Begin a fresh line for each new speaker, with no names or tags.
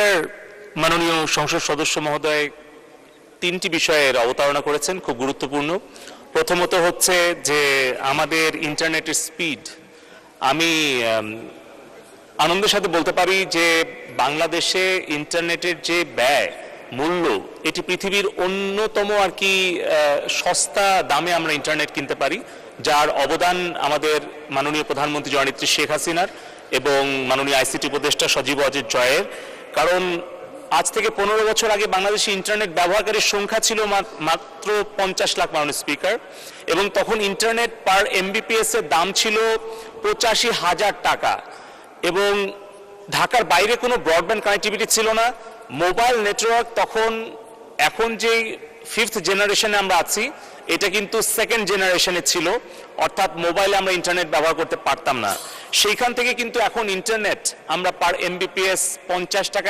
Speaker মাননীয় সংসদ সদস্য মহোদয় তিনটি বিষয়ের অবতারণা করেছেন, খুব গুরুত্বপূর্ণ। প্রথমত হচ্ছে যে আমাদের ইন্টারনেটের স্পিড। আমি আনন্দের সাথে বলতে পারি যে বাংলাদেশে ইন্টারনেটের যে ব্যয় মূল্য, এটি পৃথিবীর অন্যতম আর কি সস্তা দামে আমরা ইন্টারনেট কিনতে পারি, যার অবদান আমাদের মাননীয় প্রধানমন্ত্রী জননেত্রী শেখ হাসিনার এবং মাননীয় আইসিটি উপদেষ্টা সজীব ওয়াজেদ জয়ের। কারণ আজ থেকে 15 বছর আগে বাংলাদেশে ইন্টারনেট ব্যবহারকারীর সংখ্যা ছিল মাত্র 50 লাখ মাননীয় স্পিকার, এবং তখন ইন্টারনেট পার এমবিপিএস এর দাম ছিল 85,000 টাকা, এবং ঢাকার বাইরে কোনো ব্রডব্যান্ড কানেক্টিভিটি ছিল না। মোবাইল নেটওয়ার্ক তখন, এখন যেই 5th জেনারেশনে আমরা আছি, এটা কিন্তু 2nd জেনারেশনে ছিল, অর্থাৎ মোবাইলে আমরা ইন্টারনেট ব্যবহার করতে পারতাম না। সেইখান থেকে কিন্তু এখন ইন্টারনেট আমরা পার এমবিপিএস 50 টাকায়